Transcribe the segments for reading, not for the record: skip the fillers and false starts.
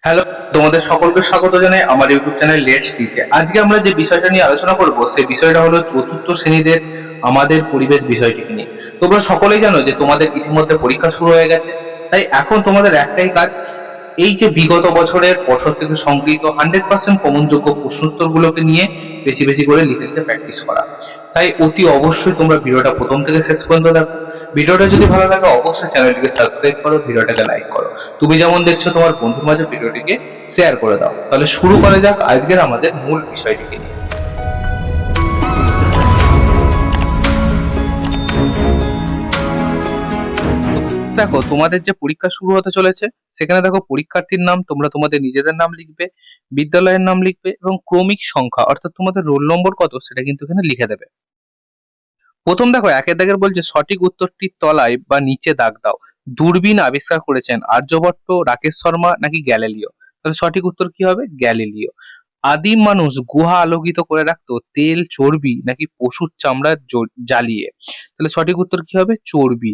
Hello, তোমাদের সকলকে স্বাগত জানাই আমার ইউটিউব চ্যানেল লেটস টিচে। আজকে আমরা যে বিষয়টা নিয়ে আলোচনা করব সেই বিষয়টা হলো চতুর্থ শ্রেণীদের আমাদের পরিবেশ বিষয়টিকে নিয়ে। তোমরা সকলেই জানো যে তোমাদের ইতিমধ্যে পরীক্ষা শুরু হয়ে গেছে, তাই এখন তোমাদের একটাই কাজ, এই যে বিগত বছরের পর্ষদ থেকে সংগৃহীত 100% কমনযোগ্য প্রশ্নোত্তর গুলোকে নিয়ে বেশি বেশি করে লিখে লিখে প্র্যাকটিস করা। তাই অতি অবশ্যই তোমরা ভিডিওটা প্রথম থেকে শেষ পর্যন্ত দেখো। ভিডিওটা যদি ভালো লাগে অবশ্যই চ্যানেলটিকে সাবস্ক্রাইব করো, ভিডিওটাকে লাইক করো। তুমি যেমন দেখছো তোমার বন্ধুর মাঝে ভিডিওটিকে শেয়ার করে দাও। তাহলে শুরু করা যাক আজকের আমাদের মূল বিষয়টিকে নিয়ে। দেখো, তোমাদের যে পরীক্ষা শুরু হতে চলেছে সেখানে দেখো পরীক্ষার্থীর নাম তোমরা তোমাদের নিজেদের নাম লিখবে, বিদ্যালয়ের নাম লিখবে এবং ক্রমিক সংখ্যা অর্থাৎ তোমাদের রোল নম্বর কত সেটা কিন্তু এখানে লিখে দেবে। প্রথম দেখো একের দাগের বলছে সঠিক উত্তরটির তলায় বা নিচে দাগ দাও। দূরবীন আবিষ্কার করেছেন আর্যভট্ট, রাকেশ শর্মা নাকি গ্যালিলিও? তাহলে সঠিক উত্তর কি হবে? গ্যালিলিও। আদিম মানুষ গুহা আলোকিত করে রাখতো তেল, চর্বি নাকি পশুর চামড়া জ্বালিয়ে? তাহলে সঠিক উত্তর কি হবে? চর্বি।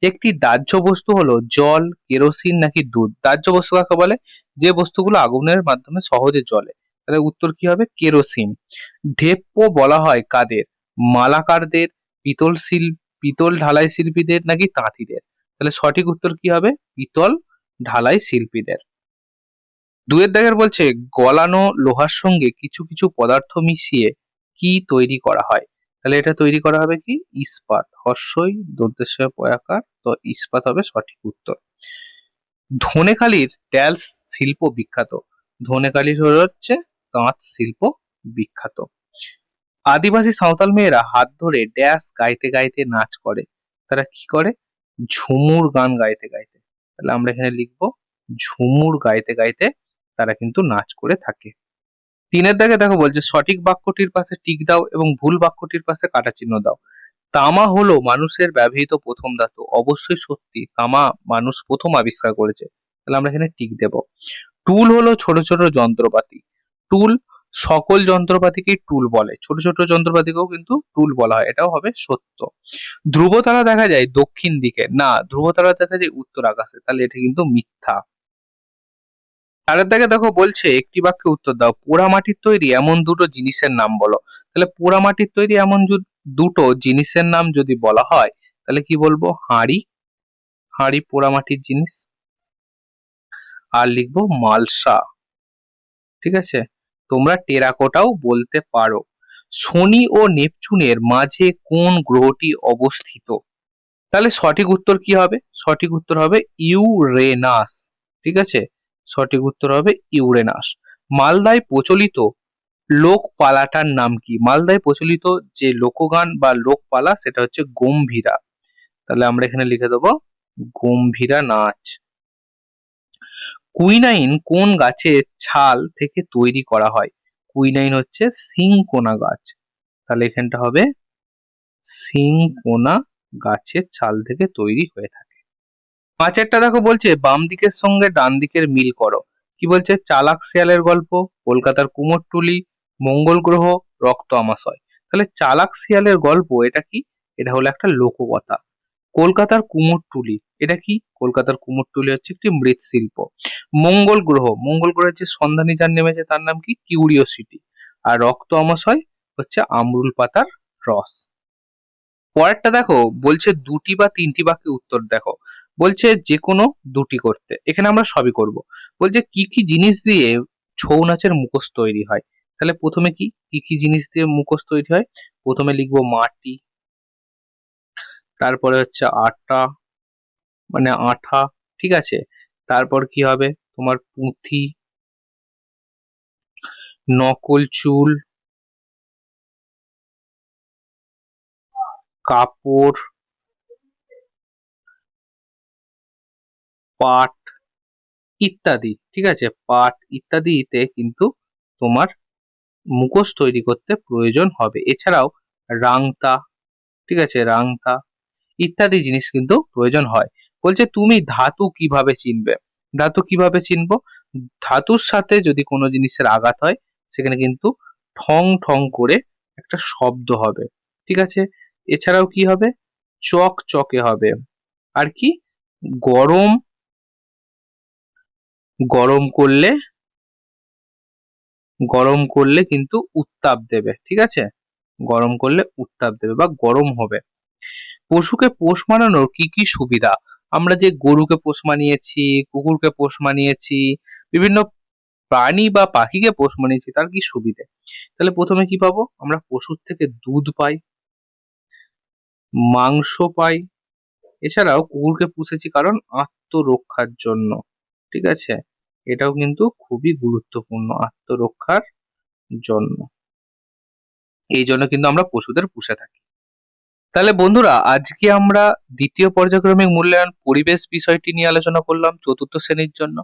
একটি দাহ্য বস্তু হলো জল, কেরোসিন নাকি দুধ? দাহ্য বস্তু কাকে বলে? যে বস্তুগুলো আগুনের মাধ্যমে সহজে জ্বলে। তাহলে উত্তর কি হবে? কেরোসিন। ঢেপ্প বলা হয় কাদের? মালাকারদের, পিতল ঢালাই শিল্পীদের নাকি তাঁতিদের? তাহলে সঠিক উত্তর কি হবে? পিতল ঢালাই শিল্পীদের। দুয়ের দাগের বলছে গলানো লোহার সঙ্গে কিছু কিছু পদার্থ মিশিয়ে কি তৈরি করা হয়? তাহলে এটা তৈরি করা হবে কি? ইস্পাত। হর্ষই দন্তেস পয়াকার, তো ইস্পাত হবে সঠিক উত্তর। ধনেখালির ড্যালস শিল্প বিখ্যাত? ধনেখালির হচ্ছে তাঁত শিল্প বিখ্যাত। আদিবাসী সাঁওতাল মেয়েরা হাত ধরে ড্যাশ গাইতে গাইতে নাচ করে? তারা কি করে? ঝুমুর গান গাইতে গাইতে। তাহলে আমরা এখানে লিখবো ঝুমুর গাইতে গাইতে তারা কিন্তু নাচ করে থাকে। তিনের দাগে দেখো বলছে সঠিক বাক্যটির পাশে টিক দাও এবং ভুল বাক্যটির পাশে কাটা চিহ্ন দাও। তামা হলো মানুষের ব্যবহৃত প্রথম ধাতু। অবশ্যই সত্যি, তামা মানুষ প্রথম আবিষ্কার করেছে। তাহলে আমরা এখানে টিক দেব। টুল হলো ছোট ছোট যন্ত্রপাতি। টুল, সকল যন্ত্রপাতিকেই টুল বলে, ছোট ছোট যন্ত্রপাতিকেও কিন্তু টুল বলা হয়, এটাও হবে সত্য। ধ্রুবতারা দেখা যায় দক্ষিণ দিকে? না, ধ্রুবতারা দেখা যায় উত্তর আকাশে, তাহলে এটা কিন্তু মিথ্যা। তারের দাগে দেখো বলছে একটি বাক্যে উত্তর দাও। পোড়ামাটির তৈরি এমন দুটো জিনিসের নাম বলো। তাহলে পোড়ামাটির তৈরি এমন দুটো জিনিসের নাম যদি বলা হয় তাহলে কি বলবো? হাঁড়ি। হাঁড়ি পোড়ামাটির জিনিস। আর লিখবো মালসা। ঠিক আছে, তোমরা টেরাকোটাও বলতে পারো। শনি ও নেপচুনের মাঝে কোন গ্রহটি অবস্থিত? তাহলে সঠিক উত্তর কি হবে? সঠিক উত্তর হবে ইউরেনাস। ঠিক আছে, সঠিক উত্তর হবে ইউরেনাস। মালদায় প্রচলিত লোকপালাটার নাম কি? মালদায় প্রচলিত যে লোকগান বা লোকপালা সেটা হচ্ছে গম্ভীরা। তাহলে আমরা এখানে লিখে দেবো গম্ভীরা নাচ। কুইনাইন কোন গাছের ছাল থেকে তৈরি করা হয়? কুইনাইন হচ্ছে সিংকোনা গাছ। তাহলে এখানটা হবে সিংকোনা গাছের ছাল থেকে তৈরি হয়ে থাকে। পাঁচেরটা দেখো বলছে বাম দিকের সঙ্গে ডান দিকের মিল করো। কি বলছে? চালাক শিয়ালের গল্প, কলকাতার কুমোরটুলি, মঙ্গল গ্রহ, রক্ত আমাশয়। তাহলে চালাক শিয়ালের গল্প এটা কি? এটা হলো একটা লোককথা। কলকাতার কুমোরটুলি এটা কি? কলকাতার কুমোরটুলি হচ্ছে একটি মৃৎশিল্প। মঙ্গল গ্রহ, মঙ্গল গ্রহের যে সন্ধানী যান নেমেছে তার নাম কি? কিউরিওসিটি। আর রক্ত আমাশয় হচ্ছে আমরুল পাতার রস। পরেরটা দেখো বলছে দুটি বা তিনটি বাক্যে উত্তর দেখো। বলছে যে কোনো দুটি করতে, এখানে আমরা সবই করব। বলছে কি কি জিনিস দিয়ে ছৌ নাচের মুখোশ তৈরি হয়? তাহলে প্রথমে কি কি কি জিনিস দিয়ে মুখোশ তৈরি হয়? প্রথমে লিখবো মাটি, তারপরে হচ্ছে আটা মানে আঠা। ঠিক আছে, তারপর কি হবে? তোমার পুঁথি, নকল চুল, কাপড়, পাট ইত্যাদি। ঠিক আছে, পাট ইত্যাদিতে কিন্তু তোমার মুখোশ তৈরি করতে প্রয়োজন হবে। এছাড়াও রাংতা, ঠিক আছে, রাংতা ইত্যাদি জিনিস কিন্তু প্রয়োজন হয়। বলছে তুমি ধাতু কিভাবে চিনবে? ধাতু কিভাবে চিনবো? ধাতুর সাথে যদি কোনো জিনিসের আঘাত হয় সেখানে কিন্তু ঠং ঠং করে একটা শব্দ হবে। ঠিক আছে, এছাড়াও কি হবে? চকচকে হবে। আর কি? গরম গরম করলে গরম করলে কিন্তু উত্তাপ দেবে, ঠিক আছে? গরম করলে উত্তাপ দেবে বা গরম হবে। পশুকে পোষ মানানোর কি কি সুবিধা? আমরা যে গরুকে পোষ মানিয়েছি, কুকুরকে পোষ মানিয়েছি, বিভিন্ন প্রাণী বা পাখিকে পোষ মানিয়েছি, তার কি সুবিধে? তাহলে প্রথমে কি পাবো? আমরা পশুর থেকে দুধ পাই, মাংস পাই। এছাড়াও কুকুরকে পুষেছি কারণ আত্মরক্ষার জন্য, ঠিক আছে? এটাও কিন্তু খুবই গুরুত্বপূর্ণ, আত্মরক্ষার জন্য। এই জন্য কিন্তু আমরা পশুদের পুষে থাকি। তাহলে বন্ধুরা, আজকে আমরা দ্বিতীয় পর্যায়ক্রমিক মূল্যায়ন পরিবেশ বিষয়টি নিয়ে আলোচনা করলাম চতুর্থ শ্রেণীর জন্য।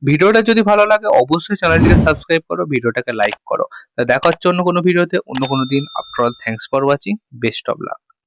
ভিডিওটা যদি ভালো লাগে অবশ্যই চ্যানেলটিকে সাবস্ক্রাইব করো, ভিডিওটাকে লাইক করো। তা দেখা হচ্ছে অন্য কোনো ভিডিওতে অন্য কোনো দিন। After all thanks for watching, best of luck.